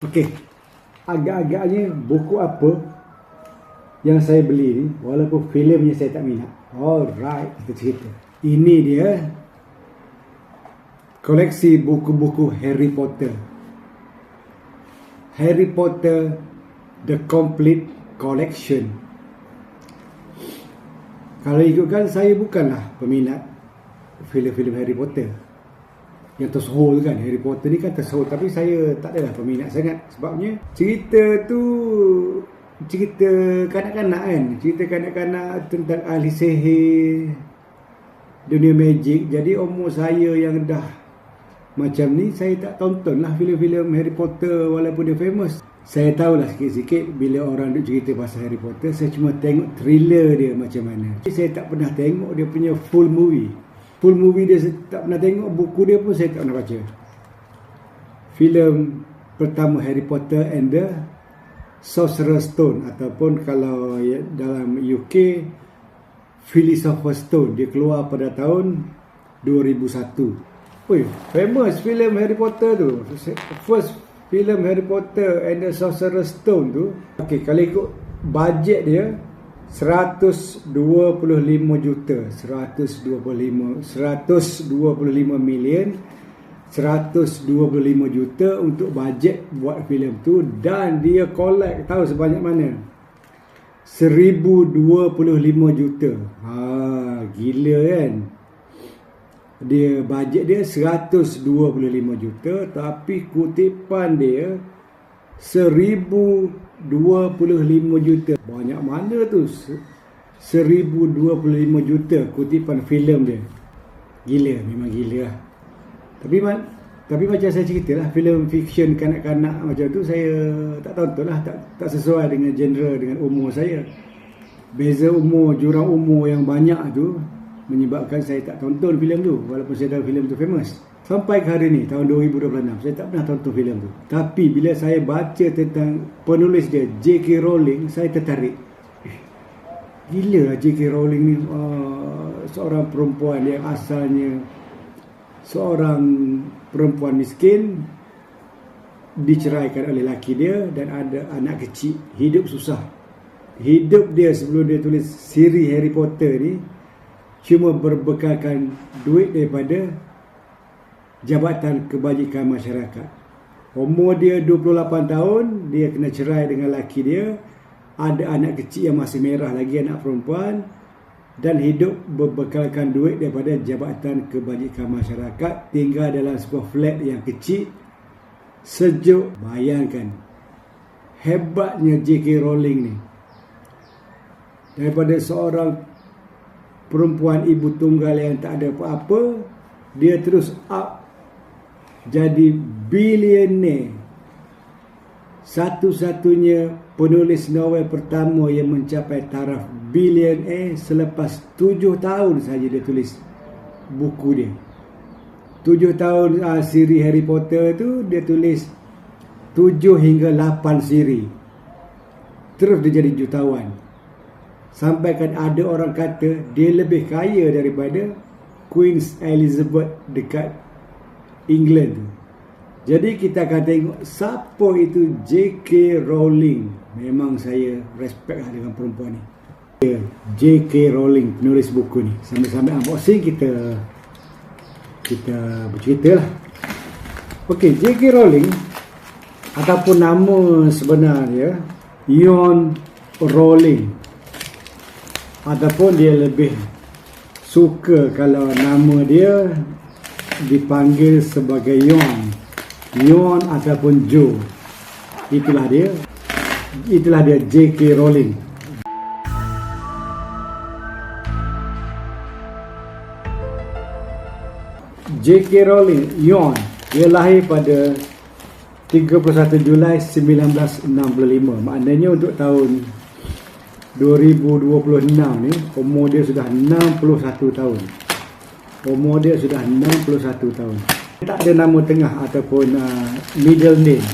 Okey, agak-agaknya buku apa yang saya beli ni, walaupun filmnya saya tak minat. Alright, kita cerita. Ini dia koleksi buku-buku Harry Potter. Harry Potter The Complete Collection. Kalau ikutkan, saya bukanlah peminat filem-filem Harry Potter yang tersohor kan. Harry Potter ni kan tersohor, tapi saya tak adalah peminat sangat. Sebabnya cerita tu cerita kanak-kanak kan, cerita kanak-kanak tentang ahli sihir, dunia magic. Jadi umur saya yang dah macam ni, saya tak tonton lah filem-filem Harry Potter walaupun dia famous. Saya tahulah sikit-sikit bila orang duk cerita pasal Harry Potter. Saya cuma tengok trailer dia macam mana. Saya tak pernah tengok dia punya full movie. Full movie dia saya tak pernah tengok. Buku dia pun saya tak pernah baca. Filem pertama Harry Potter and the Sorcerer's Stone, ataupun kalau dalam UK Philosopher's Stone, dia keluar pada tahun 2001. Wih, famous filem Harry Potter tu. First filem Harry Potter and the Sorcerer's Stone tu. Okey, kalau ikut bajet dia 125 juta, 125 million, 125 juta untuk bajet buat filem tu. Dan dia collect, tahu sebanyak mana? 1025 juta. Gila kan? Dia bajet dia 125 juta, tapi kutipan dia 1025 juta. Banyak mana tu? 1025 juta kutipan filem dia. Gila, memang gila lah. Tapi macam saya cerita lah, filem fiction kanak-kanak macam tu saya tak tonton lah. Tak sesuai dengan genre, dengan umur saya. Beza umur, jurang umur yang banyak tu menyebabkan saya tak tonton filem tu, walaupun saya tahu filem tu famous. Sampai ke hari ni, tahun 2026, saya tak pernah tonton filem tu. Tapi bila saya baca tentang penulis dia, J.K. Rowling, saya tertarik. Gila lah J.K. Rowling ni. Seorang perempuan yang asalnya seorang perempuan miskin, diceraikan oleh lelaki dia dan ada anak kecil, hidup susah. Hidup dia sebelum dia tulis siri Harry Potter ni cuma berbekalkan duit daripada Jabatan Kebajikan Masyarakat. Umur dia 28 tahun, dia kena cerai dengan lelaki dia, ada anak kecil yang masih merah lagi, anak perempuan, dan hidup berbekalkan duit daripada Jabatan Kebajikan Masyarakat, tinggal dalam sebuah flat yang kecil, sejuk. Bayangkan hebatnya J.K. Rowling ni. Daripada seorang perempuan ibu tunggal yang tak ada apa-apa, dia terus up jadi billionaire. Satu-satunya penulis novel pertama yang mencapai taraf billionaire selepas 7 tahun saja dia tulis buku dia. 7 tahun siri Harry Potter tu dia tulis 7 hingga 8 siri. Terus dia jadi jutawan. Sampai kan ada orang kata dia lebih kaya daripada Queen Elizabeth dekat England tu. Jadi kita akan tengok siapa itu J.K. Rowling. Memang saya respect lah dengan perempuan ni. J.K. Rowling, penulis buku ni. Sambil-sambil unboxing kita bercerita lah. Okey, J.K. Rowling ataupun nama sebenar dia Joanne Rowling, ataupun dia lebih suka kalau nama dia dipanggil sebagai Yon ataupun Joe. Itulah dia J.K. Rowling. J.K. Rowling, Yon, dia lahir pada 31 Julai 1965. Maknanya untuk tahun 2026 ni umur dia sudah 61 tahun. Umur dia sudah 61 tahun. Dia tak ada nama tengah ataupun middle name.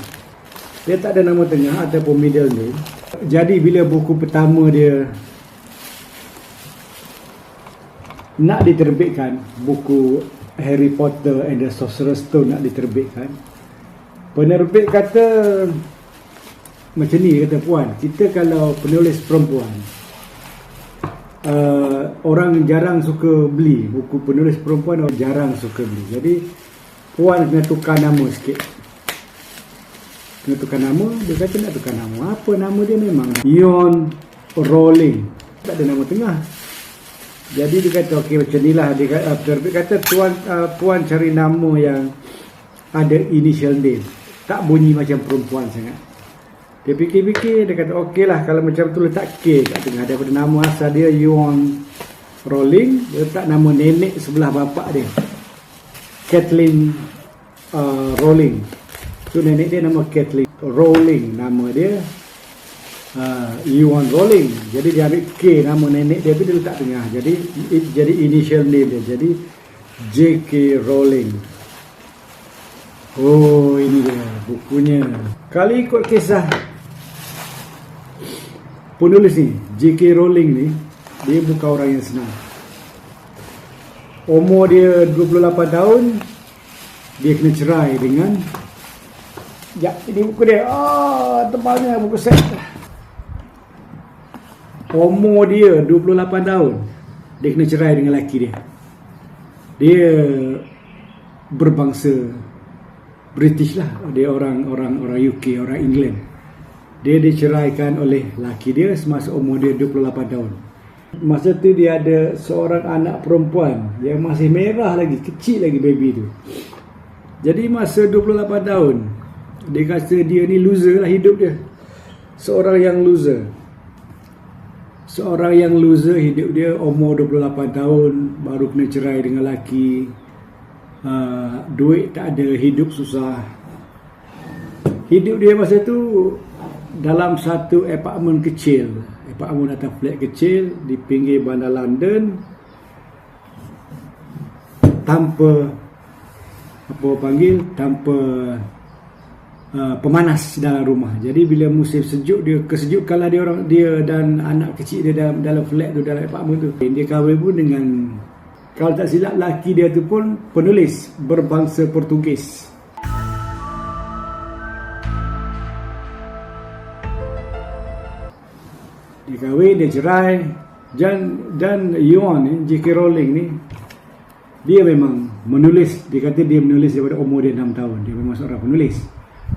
Dia tak ada nama tengah ataupun middle name. Jadi bila buku pertama dia nak diterbitkan, buku Harry Potter and the Sorcerer's Stone nak diterbitkan, Penerbit kata macam ni, kata puan, kita kalau penulis perempuan, orang jarang suka beli buku penulis perempuan, orang jarang suka beli. Jadi puan kena tukar nama sikit. Kena tukar nama. Dia kata nak tukar nama. Apa nama dia? Memang Joanne Rowling, tak ada nama tengah. Jadi dia kata okey, macam ni lah. Penerbit kata puan cari nama yang ada initial name, tak bunyi macam perempuan sangat. Dia fikir-fikir, dia kata okey lah, kalau macam tu letak K kat tengah. Daripada nama asal dia Joanne Rowling, dia letak nama nenek sebelah bapa dia, Kathleen Rowling. So nenek dia nama Kathleen Rowling, nama dia Joanne Rowling. Jadi dia ambil K, nama nenek dia tu dia letak tengah. Jadi initial name dia, jadi J.K. Rowling. Oh, ini dia bukunya. Kalau ikut kisah penulis ni, J.K. Rowling ni, dia bukan orang yang senang. Umur dia 28 tahun, dia kena cerai dengan, ya, ini buku dia. Tebalnya buku set. Umur dia 28 tahun, dia kena cerai dengan lelaki dia. Dia berbangsa British lah, dia orang UK, orang England. Dia diceraikan oleh laki dia semasa umur dia 28 tahun. Masa tu dia ada seorang anak perempuan yang masih merah lagi, kecil lagi baby tu. Jadi masa 28 tahun, dia kata dia ni loser lah hidup dia. Seorang yang loser hidup dia, umur 28 tahun, baru kena cerai dengan laki. Duit tak ada, hidup susah. Hidup dia masa tu dalam satu apartmen kecil, apartmen atau flat kecil di pinggir bandar London, tanpa pemanas dalam rumah. Jadi bila musim sejuk, dia kesejukan lah dia dan anak kecil dia dalam flat tu, dalam apartmen tu. Dia kahwin pun dengan, kalau tak silap, laki dia tu pun penulis berbangsa Portugis. Dia kahwin, dia cerai. Dan Joanne ni, J.K. Rowling ni, dia memang menulis. Dia kata dia menulis daripada umur dia 6 tahun. Dia memang seorang penulis.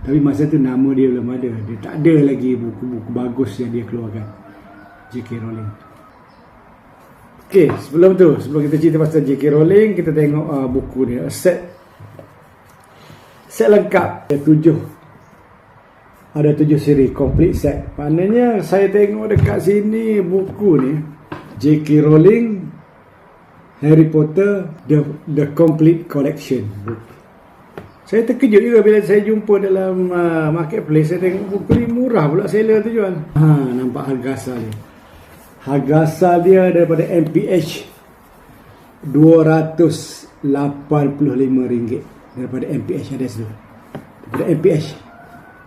Tapi masa tu nama dia belum ada. Dia tak ada lagi buku-buku bagus yang dia keluarkan, J.K. Rowling. Okey, sebelum kita cerita pasal J.K. Rowling, kita tengok buku ni. Set lengkap. Ada 7 siri, complete set. Maknanya saya tengok dekat sini buku ni, J.K. Rowling, Harry Potter, The Complete Collection. Saya terkejut juga bila saya jumpa dalam marketplace. Saya tengok buku ni murah pula, seller tu jual. Nampak harga asal dia. Harga asal dia daripada MPH RM285. Daripada MPH ada situ. Daripada MPH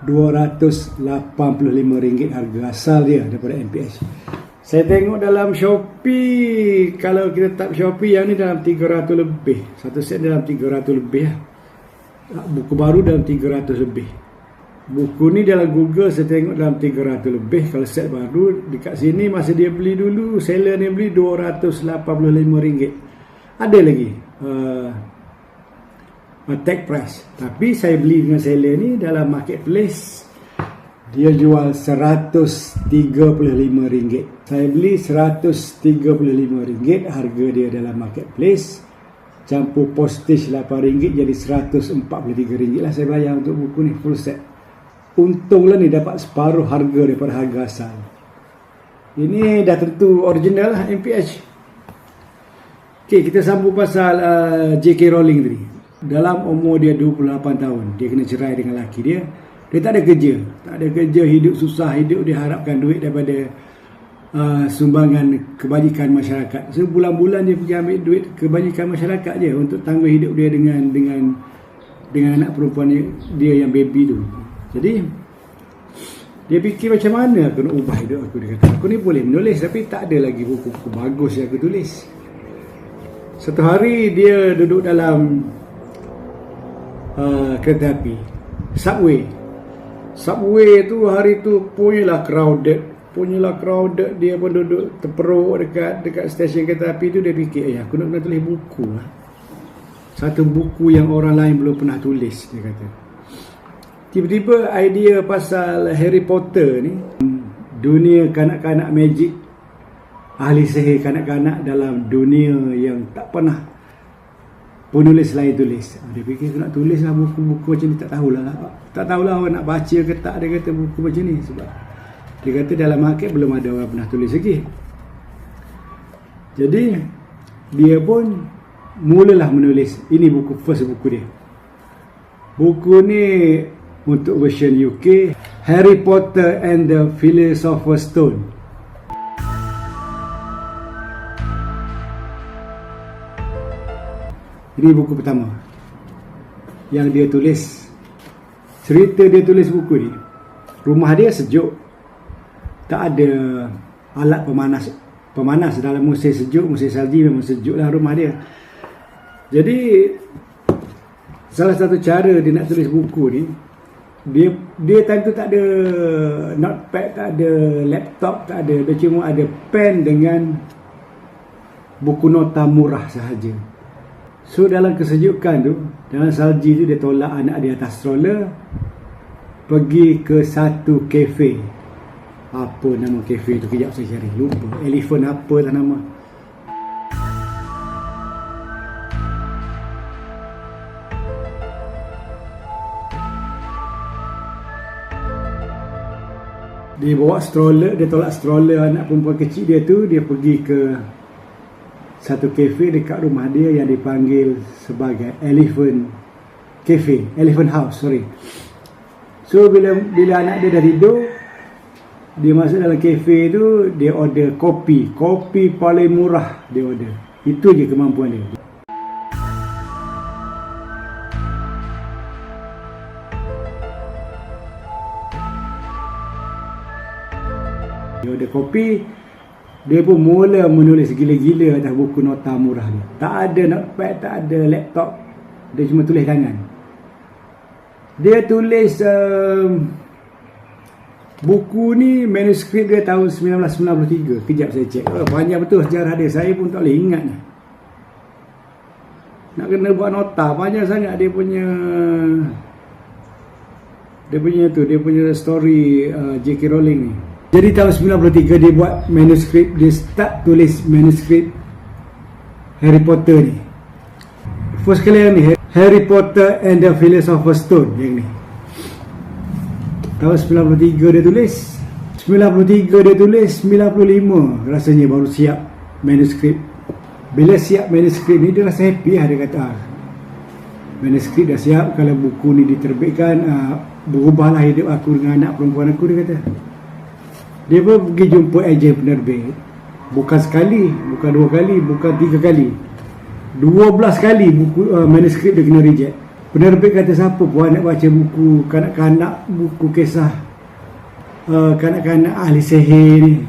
RM285 harga asal dia daripada MPH. Saya tengok dalam Shopee, kalau kita tap Shopee yang ni dalam 300 lebih. Satu set dalam 300 lebih lah. Buku baru dalam 300 lebih. Buku ni dalam Google saya tengok dalam 300 lebih. Kalau set baru dekat sini, masa dia beli dulu, seller ni beli RM285. Ada lagi tag price. Tapi saya beli dengan seller ni dalam marketplace, dia jual RM135. Saya beli RM135 harga dia dalam marketplace. Campur postage RM8 jadi RM143 lah saya bayar untuk buku ni full set. Untunglah ni dapat separuh harga daripada harga asal. Ini dah tentu original lah, MPH. Okey, kita sambung pasal J.K. Rowling tadi. Dalam umur dia 28 tahun, dia kena cerai dengan laki dia. Dia tak ada kerja, hidup susah, hidup dia harapkan duit daripada sumbangan kebajikan masyarakat. So bulan-bulan dia pergi ambil duit kebajikan masyarakat je untuk tanggung hidup dia dengan anak perempuan dia yang baby tu. Jadi dia fikir macam mana aku nak ubah hidup aku. Dia kata, aku ni boleh menulis tapi tak ada lagi buku-buku bagus yang aku tulis. Satu hari dia duduk dalam kereta api. Subway tu hari tu punyalah crowded. Dia pun duduk terperuk dekat stesen kereta api tu. Dia fikir, aku nak tulis buku lah. Satu buku yang orang lain belum pernah tulis, dia kata. Tiba-tiba idea pasal Harry Potter ni, dunia kanak-kanak magic, ahli sihir kanak-kanak dalam dunia yang tak pernah penulis lain tulis. Dia fikir aku nak tulis lah buku-buku macam ni. Tak tahulah orang nak baca ke tak. Dia kata buku macam ni. Sebab dia kata dalam market belum ada orang pernah tulis lagi. Jadi dia pun mulalah menulis. Ini first buku dia. Buku ni untuk version UK, Harry Potter and the Philosopher's Stone. Ini buku pertama yang dia tulis. Cerita dia tulis buku ni, rumah dia sejuk, tak ada alat pemanas dalam musim sejuk, musim salji memang sejuklah rumah dia. Jadi salah satu cara dia nak tulis buku ni, dia time tu tak ada notepad, tak ada laptop, tak ada. Dia cuma ada pen dengan buku nota murah sahaja. So dalam kesejukan tu, dalam salji tu, dia tolak anak dia atas stroller, pergi ke satu kafe. Apa nama kafe tu? Kejap saya cari, lupa. Elephant apa tak nama. Dia bawa stroller, dia tolak stroller anak perempuan kecil dia tu. Dia pergi ke satu kafe dekat rumah dia yang dipanggil sebagai Elephant Cafe, Elephant House, sorry. So bila anak dia dah tidur, dia masuk dalam kafe tu, dia order kopi paling murah dia order. Itu je kemampuan dia. Dia order kopi. Dia pun mula menulis gila-gila atas buku nota murah dia. Tak ada notepad, tak ada laptop. Dia cuma tulis tangan. Dia tulis buku ni, manuskrip dia tahun 1993. Kejap saya cek. Panjang betul sejarah dia. Saya pun tak boleh ingat ni. Nak kena buat nota. Panjang sangat dia punya story J.K. Rowling ni. Jadi tahun 93 dia buat manuskrip. Dia start tulis manuskrip Harry Potter ni. First kali yang ni, Harry Potter and the Philosopher's Stone yang ni. Tahun 93 dia tulis. 93 dia tulis, 95 rasanya baru siap manuskrip. Bila siap manuskrip ni, dia rasa happy lah. Dia kata, manuskrip dah siap. Kalau buku ni diterbitkan, berubahlah hidup aku dengan anak perempuan aku, dia kata. Dia pun pergi jumpa ejen penerbit. Bukan sekali, bukan dua kali, bukan tiga kali, 12 kali buku manuskrip dia kena reject. Penerbit kata, siapa puan nak baca buku kanak-kanak, buku kisah kanak-kanak ahli sihir ni.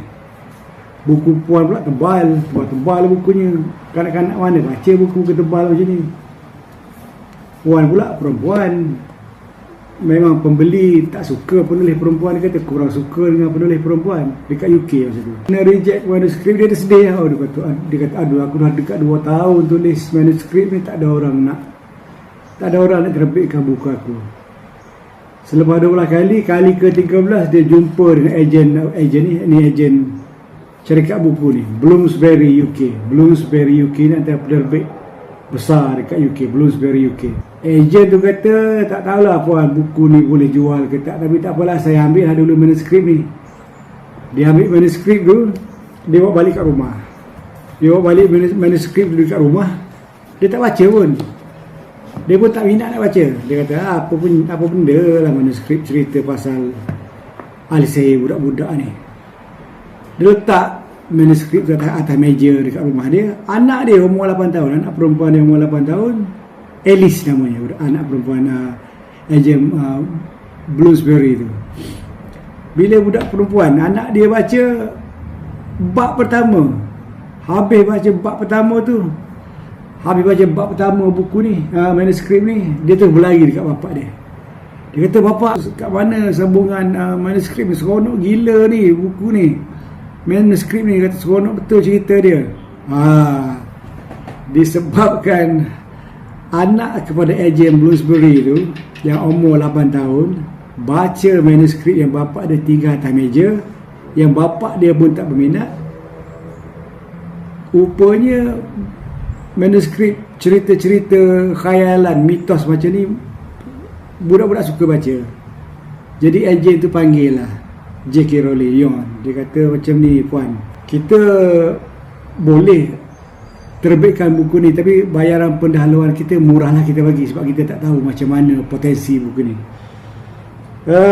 Buku puan pula tebal bukunya. Kanak-kanak mana baca buku tebal macam ni. Puan pula perempuan, memang pembeli tak suka penulis perempuan. Dia kata kurang suka dengan penulis perempuan dekat UK masa tu. Kena reject manuskrip dia, sedih lah. Dia kata aduh, aku dah dekat 2 tahun tulis manuskrip ni, tak ada orang nak terbitkan buku aku. Selepas 12 kali ke-13 dia jumpa dengan ejen syarikat buku ni, Bloomsbury UK ni antara penerbit besar dekat UK, Bloomsbury UK. Ejen tu kata, tak tahulah puan buku ni boleh jual ke tak, tapi tak apalah, saya ambil lah dulu manuskrip ni. Dia ambil manuskrip tu, dia bawa balik kat rumah. Dia bawa balik manuskrip tu dekat rumah. Dia tak baca pun. Dia pun tak minat nak baca. Dia kata, apa benda lah manuskrip cerita pasal ahli sihir budak-budak ni. Dia letak manuskrip tu atas meja dekat rumah dia. Anak dia umur 8 tahun, anak perempuan dia umur 8 tahun, Alice namanya, anak perempuan ejen Bloomsbury tu. Bila budak perempuan, anak dia baca bab pertama, habis baca bab pertama buku ni, manuskrip ni, dia terus berlari dekat bapak dia. Dia kata, "Bapak, kat mana sambungan manuskrip ni? Seronok gila ni buku ni. Manuskrip ni," kata, "seronok betul cerita dia." Disebabkan anak kepada ejen Bloomsbury tu yang umur 8 tahun baca manuskrip yang bapa dia tinggal atas meja, yang bapa dia pun tak berminat. Rupanya manuskrip cerita-cerita khayalan, mitos macam ni budak-budak suka baca. Jadi ejen tu panggil lah J.K. Rowling. Dia kata macam ni, "Puan, kita boleh terbitkan buku ni, tapi bayaran pendahuluan kita murah lah kita bagi, sebab kita tak tahu macam mana potensi buku ni."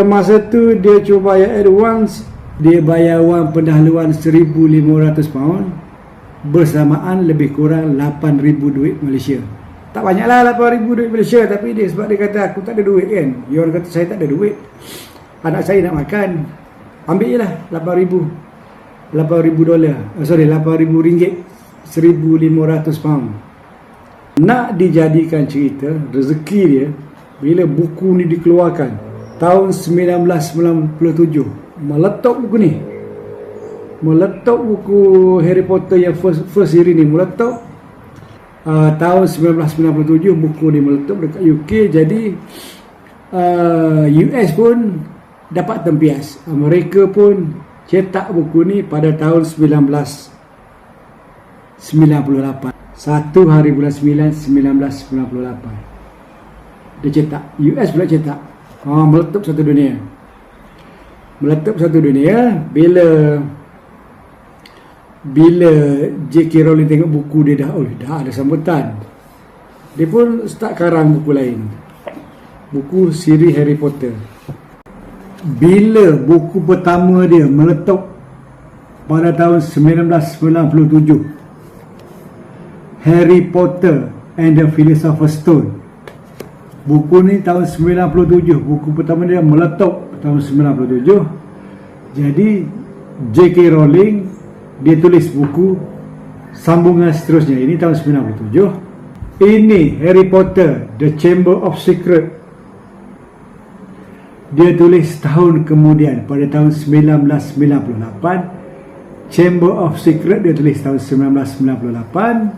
Masa tu dia cuba bayar advance. Dia bayar wang pendahuluan £1,500, bersamaan lebih kurang 8,000 duit Malaysia. Tak banyak lah 8,000 duit Malaysia, tapi dia sebab dia kata, "Aku tak ada duit," kan. Dia orang kata, "Saya tak ada duit, anak saya nak makan, ambil je lah 8,000 dolar, sorry, 8,000 ringgit, £1,500. Nak dijadikan cerita, rezeki dia bila buku ni dikeluarkan tahun 1997. Meletup buku ni, meletup buku Harry Potter yang first series ni meletup. Tahun 1997 buku ni meletup dekat UK. Jadi US pun dapat tempias. Mereka pun cetak buku ni pada tahun 1998. 1 hari bulan 9 1998 dia cetak. US pula cetak. Meletup satu dunia. Meletup satu dunia bila J.K. Rowling tengok buku dia dah ada sambutan. Dia pun start karang buku lain, buku siri Harry Potter. Bila buku pertama dia meletup pada tahun 1997, Harry Potter and the Philosopher's Stone, buku ni tahun 97, buku pertama dia meletup tahun 97. Jadi J.K. Rowling dia tulis buku sambungan seterusnya. Ini tahun 97. Ini Harry Potter The Chamber of Secret, dia tulis tahun kemudian pada tahun 1998. Chamber of Secret dia tulis tahun 1998.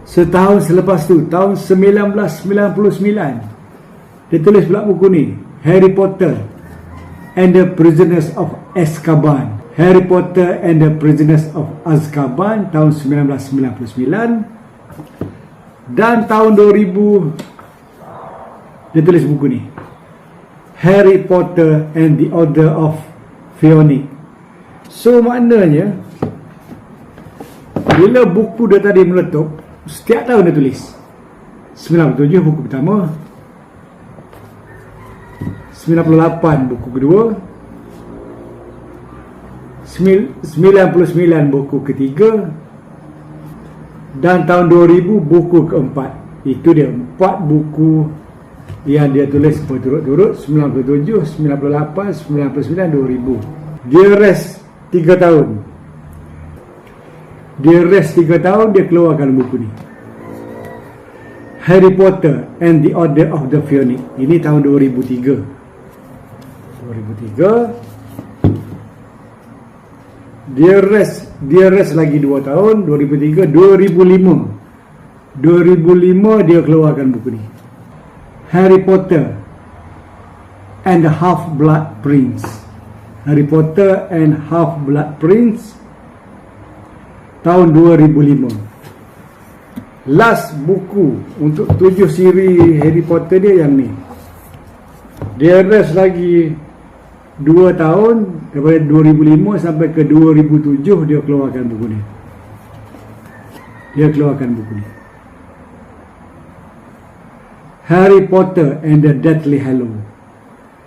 Setahun selepas tu, tahun 1999, dia tulis pula buku ni, Harry Potter and the Prisoners of Azkaban. Harry Potter and the Prisoners of Azkaban tahun 1999. Dan tahun 2000 dia tulis buku ni, Harry Potter and the Order of Phoenix. So maknanya bila buku dia tadi meletup, setiap tahun dia tulis. 97 buku pertama, 98 buku kedua, 99 buku ketiga, dan tahun 2000 buku keempat. Itu dia 4 buku yang dia tulis berturut-turut, 97, 98, 99, 2000. Dia rest 3 tahun. Dia rest 3 tahun, dia keluarkan buku ni, Harry Potter and the Order of the Phoenix. Ini tahun 2003. Dia rest lagi 2 tahun, 2003, 2005 dia keluarkan buku ni, Harry Potter and the Half-Blood Prince. Harry Potter and Half-Blood Prince tahun 2005. Last buku untuk 7 siri Harry Potter dia yang ni. Dia rest lagi 2 tahun, daripada 2005 sampai ke 2007 dia keluarkan buku ni. Harry Potter and the Deathly Hallow.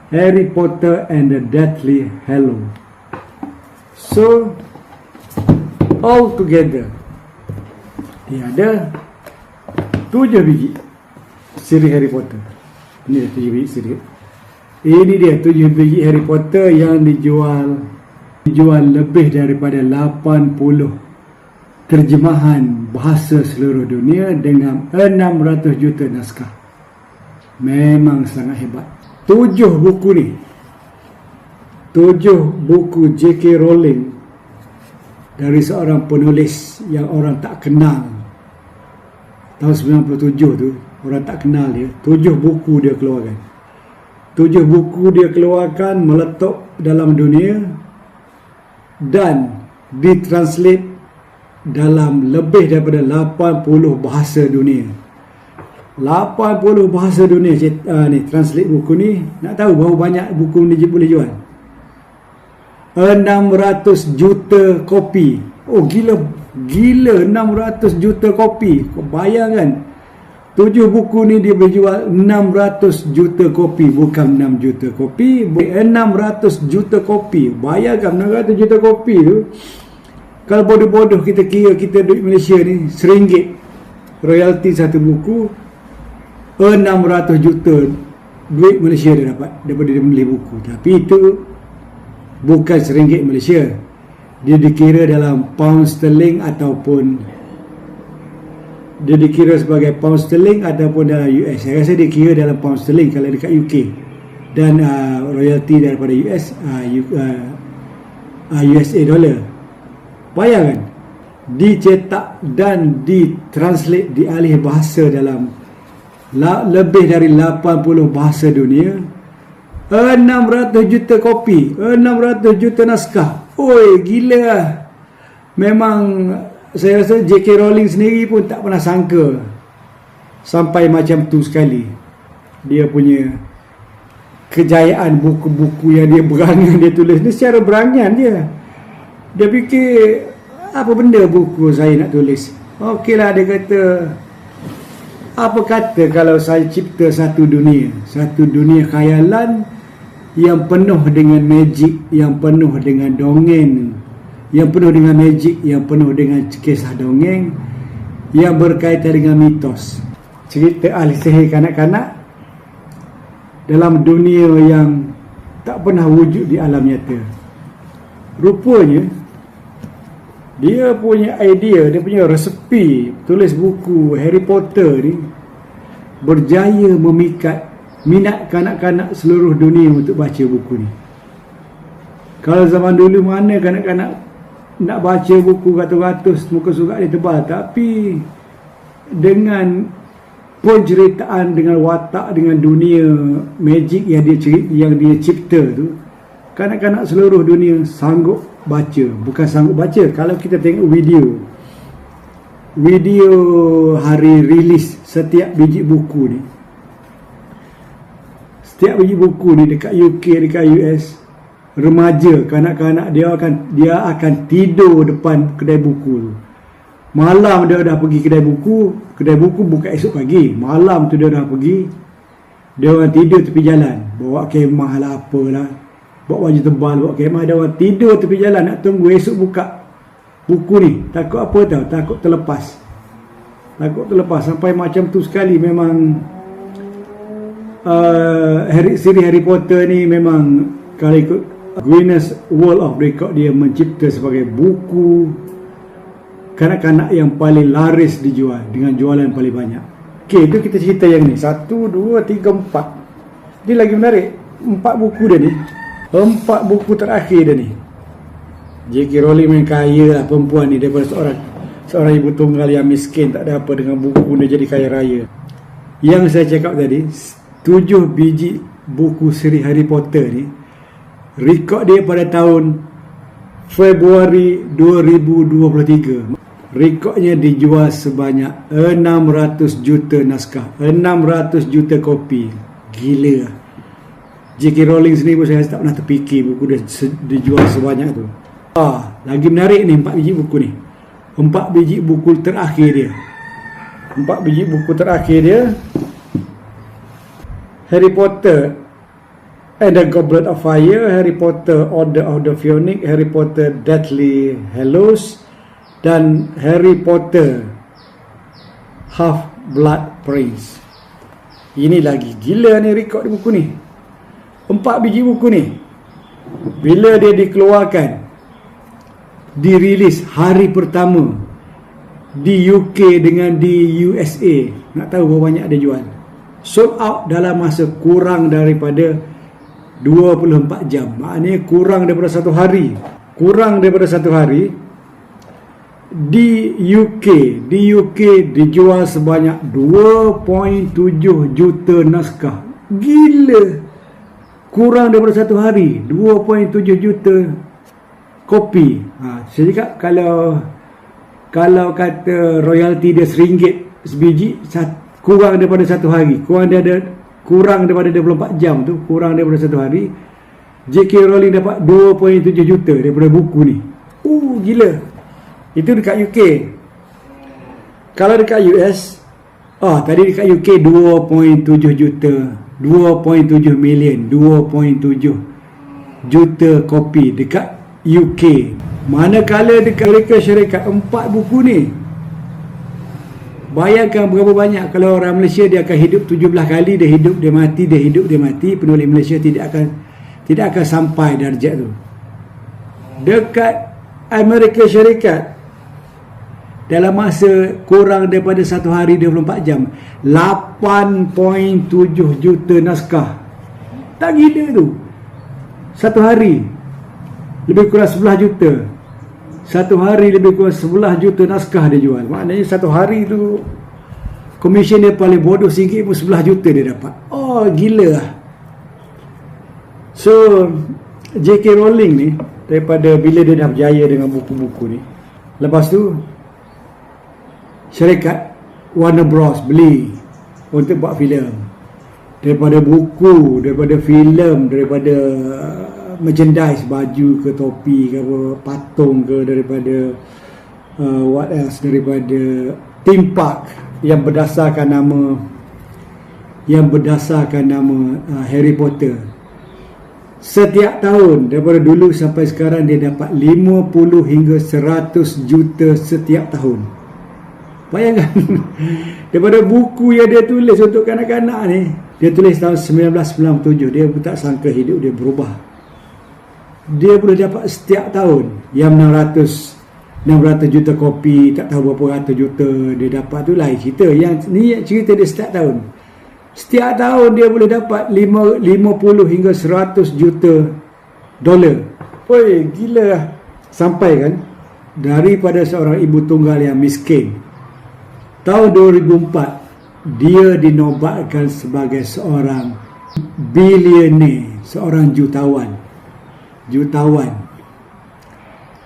Harry Potter and the Deathly Hallow. So all together dia ada 7 biji siri Harry Potter. Ini 7 biji siri. Ini dia 7 biji Harry Potter yang dijual lebih daripada 80 terjemahan bahasa seluruh dunia dengan 600 juta naskah. Memang sangat hebat. 7 buku ni, 7 buku J.K. Rowling dari seorang penulis yang orang tak kenal. Tahun 97 tu, orang tak kenal dia. 7 buku dia keluarkan. 7 buku dia keluarkan, meletup dalam dunia dan ditranslate dalam lebih daripada 80 bahasa dunia. 80 bahasa dunia ni translate buku ni. Nak tahu berapa banyak buku ni boleh jual? 600 juta kopi. Oh gila 600 juta kopi. Kau bayangkan 7 buku ni dia boleh jual 600 juta kopi. Bukan 6 juta kopi, 600 juta kopi. Bayangkan 600 juta kopi tu, kalau bodoh-bodoh kita kira, kita duit Malaysia ni RM1 royalty satu buku, 600 juta duit Malaysia dia dapat daripada dia beli buku. Tapi itu bukan RM1 Malaysia, dia dikira dalam pound sterling ataupun dia dikira sebagai pound sterling ataupun dalam US. Saya rasa dia kira dalam pound sterling kalau dekat UK, dan royalty daripada US USA dollar. Bayangkan, dicetak dan ditranslate, dialih bahasa dalam lebih dari 80 bahasa dunia. 600 juta kopi, 600 juta naskah. Oi, gila lah. Memang saya rasa J.K. Rowling sendiri pun tak pernah sangka sampai macam tu sekali. Dia punya kejayaan buku-buku yang dia berangan dia tulis ni secara berangan dia. Dia fikir apa benda buku saya nak tulis. Okeylah, dia kata, apa kata kalau saya cipta satu dunia khayalan yang penuh dengan magic, yang penuh dengan dongeng, yang penuh dengan magic, yang penuh dengan kisah dongeng yang berkaitan dengan mitos. Cerita ahli sihir kanak-kanak dalam dunia yang tak pernah wujud di alam nyata. Rupanya dia punya idea, dia punya resepi tulis buku Harry Potter ni berjaya memikat minat kanak-kanak seluruh dunia untuk baca buku ni. Kalau zaman dulu mana kanak-kanak nak baca buku ratus-ratus, muka surat dia tebal, tapi dengan penceritaan, dengan watak, dengan dunia magic yang dia cipta tu, kanak-kanak seluruh dunia sanggup baca. Bukan sanggup baca, kalau kita tengok video hari rilis setiap biji buku ni, setiap biji buku ni dekat UK, dekat US, remaja, kanak-kanak dia akan tidur depan kedai buku tu. Malam dia dah pergi kedai buku buka esok pagi. Malam tu dia dah pergi, dia orang tidur tepi jalan, bawa kemah lah apalah, bawa baju tebal, bawa kemah, dia orang tidur tepi jalan nak tunggu esok buka buku ni. Takut apa tahu? Takut terlepas. Sampai macam tu sekali. Memang siri Harry Potter ni memang, kalau ikut Guinness World of Record, dia mencipta sebagai buku kanak-kanak yang paling laris dijual, dengan jualan paling banyak. Okey, itu kita cerita yang ni. 1, 2, 3, 4. Dia lagi menarik. 4 buku dia ni. 4 buku terakhir dia ni. J.K. Rowling main kaya lah perempuan ni, daripada seorang ibu tunggal yang miskin, tak ada apa, dengan buku dia jadi kaya raya. Yang saya cakap tadi, 7 biji buku siri Harry Potter ni, rekod dia pada tahun Februari 2023. Rekodnya dijual sebanyak 600 juta naskah, 600 juta kopi. Gila. J.K. Rowling sendiri pun saya tak pernah terfikir buku dia dijual sebanyak tu. Lagi menarik ni 4 biji buku ni. 4 biji buku terakhir dia. 4 biji buku terakhir dia, Harry Potter and the Goblet of Fire, Harry Potter Order of the Phoenix, Harry Potter Deathly Hallows, dan Harry Potter Half-Blood Prince. Ini lagi gila ni rekod di buku ni. 4 biji buku ni, bila dia dikeluarkan, dirilis hari pertama di UK dengan di USA, nak tahu berapa banyak dia jual? sold out dalam masa kurang daripada 24 jam. Maknanya kurang daripada satu hari. Kurang daripada satu hari. Di UK dijual sebanyak 2.7 juta naskah. Gila. Kurang daripada satu hari 2.7 juta kopi. Saya cakap kalau kata royalty dia RM1 sebiji, kurang daripada satu hari, kurang daripada 24 jam tu, kurang daripada satu hari, J.K. Rowling dapat 2.7 juta daripada buku ni. Gila. Itu dekat UK. Kalau dekat US, tadi dekat UK 2.7 juta, 2.7 million, 2.7 juta kopi dekat UK. Manakala dekat Amerika Syarikat 4 buku ni, bayangkan berapa banyak. Kalau orang Malaysia dia akan hidup 17 kali, dia hidup, dia mati, dia hidup, dia mati. Penulis Malaysia tidak akan sampai darjat tu. Dekat Amerika Syarikat, dalam masa kurang daripada satu hari 24 jam, 8.7 juta naskah. Tak gila tu. Satu hari lebih kurang 11 juta. Satu hari lebih kurang 11 juta naskah dia jual. Maknanya satu hari tu komisen dia paling bodoh sikit pun 11 juta dia dapat. Gila lah. So J.K. Rowling ni, daripada bila dia dah berjaya dengan buku-buku ni, lepas tu syarikat Warner Bros beli untuk buat filem. Daripada buku, daripada filem, daripada merchandise, baju ke, topi ke, patung ke, daripada what else, daripada theme park yang berdasarkan nama Harry Potter. Setiap tahun daripada dulu sampai sekarang dia dapat 50 hingga 100 juta setiap tahun. Bayangkan. Daripada buku yang dia tulis untuk kanak-kanak ni, dia tulis tahun 1997, dia pun tak sangka hidup dia berubah. Dia boleh dapat setiap tahun yang 600 juta kopi, tak tahu berapa ratus juta dia dapat tu lain cerita. Yang ni cerita dia setiap tahun. Setiap tahun dia boleh dapat 50 hingga 100 juta dolar. Gila lah. Sampai kan, daripada seorang ibu tunggal yang miskin, tahun 2004 dia dinobatkan sebagai seorang billionaire, seorang jutawan,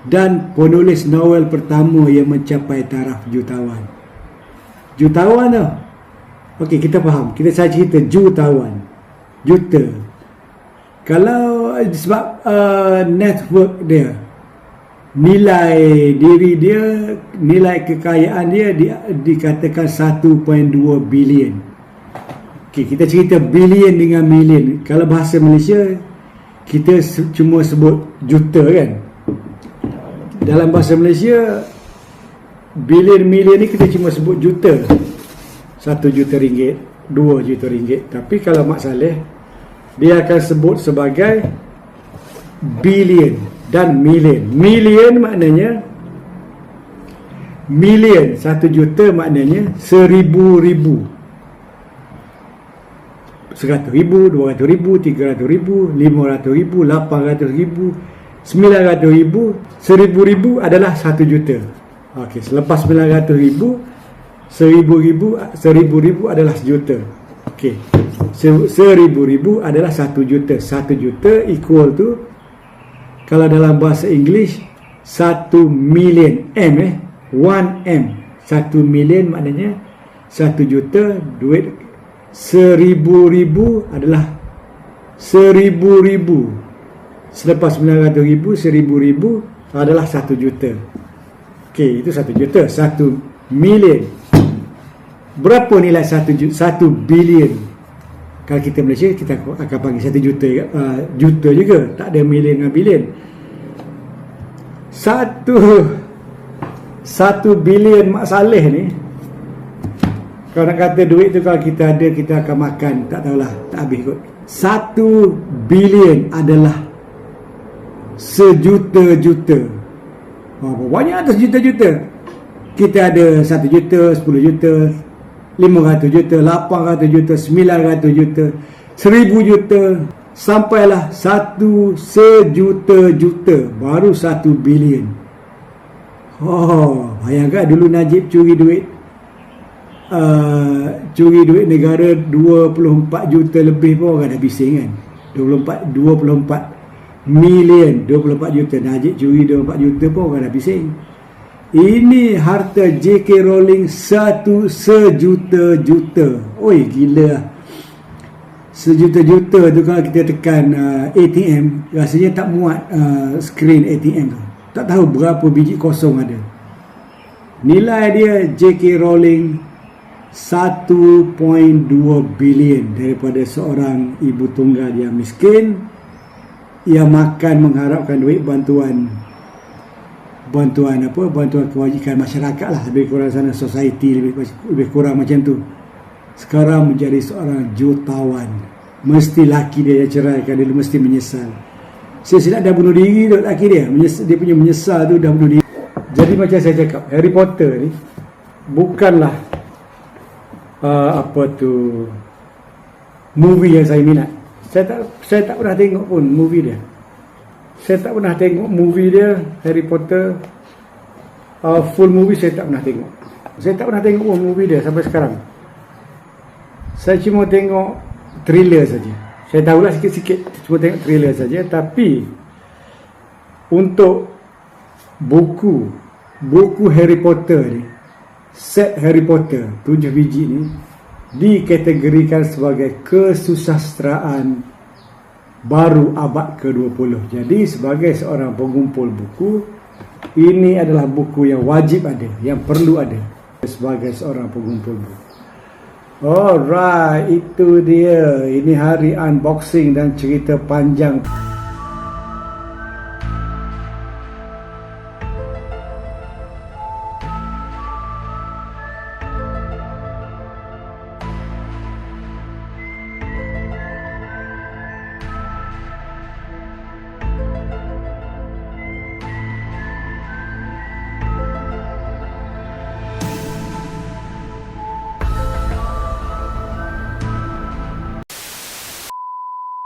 dan penulis novel pertama yang mencapai taraf jutawan tu. Okey, kita faham, kita saja cerita jutawan, juta. Kalau sebab network dia, nilai diri dia, nilai kekayaan dia dikatakan 1.2 bilion. Okey, kita cerita bilion dengan million. Kalau bahasa Malaysia kita cuma sebut juta kan. Dalam bahasa Malaysia bilion, million ni kita cuma sebut juta. 1 juta ringgit, 2 juta ringgit. Tapi kalau Mak Saleh, dia akan sebut sebagai billion dan million. Million maknanya million, 1 juta maknanya 1,000 ribu. 100 ribu, 200 ribu, 300 ribu, 500 ribu, 800 ribu, 900 ribu, 1,000 ribu adalah 1 juta. Okey, selepas 900 ribu, 1,000 ribu adalah sejuta. Okey, 1,000 ribu adalah 1 juta. 1 juta equal to, kalau dalam bahasa English, 1 million. 1M. 1 million maknanya 1 juta. Duit 1,000 ribu adalah 1,000 ribu. Selepas 900 ribu, 1,000 ribu adalah 1 juta. Okey, itu 1 juta. 1 million. Berapa nilai 1 bilion? Kalau kita Malaysia, kita akan panggil 1 juta juta juga. Tak ada million dengan bilion. 1 bilion Mak Saleh ni, kalau nak kata duit tu, kalau kita ada, kita akan makan, tak tahulah, tak habis kot. 1 bilion adalah sejuta-juta. Banyak atas juta-juta. Kita ada 1 juta, 10 juta, 500 juta, 800 juta, 900 juta, 1000 juta, sampailah 1 sejuta, baru 1 bilion. Oh, bayangkan dulu Najib curi duit negara 24 juta lebih pun orang dah bising kan. 24 million, 24 juta. Najib curi 24 juta pun orang dah bising. Ini harta J.K. Rowling 1 sejuta. Oi, gila lah. Sejuta-juta tu kalau kita tekan ATM, rasanya tak muat skrin ATM tu. Tak tahu berapa biji kosong ada. Nilai dia J.K. Rowling 1.2 bilion daripada seorang ibu tunggal yang miskin yang makan mengharapkan duit bantuan kewajikan masyarakat lah, lebih kurang sana, society lebih kurang macam tu. Sekarang menjadi seorang jutawan. Mesti laki dia yang ceraikan, dia mesti menyesal. Saya silap dah bunuh diri tu laki dia. Dia punya menyesal tu dah bunuh diri. Jadi macam saya cakap, Harry Potter ni bukanlah movie yang saya minat. Saya tak pernah tengok pun movie dia. Saya tak pernah tengok movie dia, Harry Potter. Full movie saya tak pernah tengok. Saya tak pernah tengok pun movie dia sampai sekarang. Saya cuma tengok trailer saja. Saya tahulah sikit-sikit, cuma tengok trailer saja. Tapi untuk buku Harry Potter ni, set Harry Potter 7 biji ni dikategorikan sebagai kesusasteraan baru abad ke-20. Jadi sebagai seorang pengumpul buku, ini adalah buku yang wajib ada, yang perlu ada sebagai seorang pengumpul buku. Alright, itu dia. Ini hari unboxing dan cerita panjang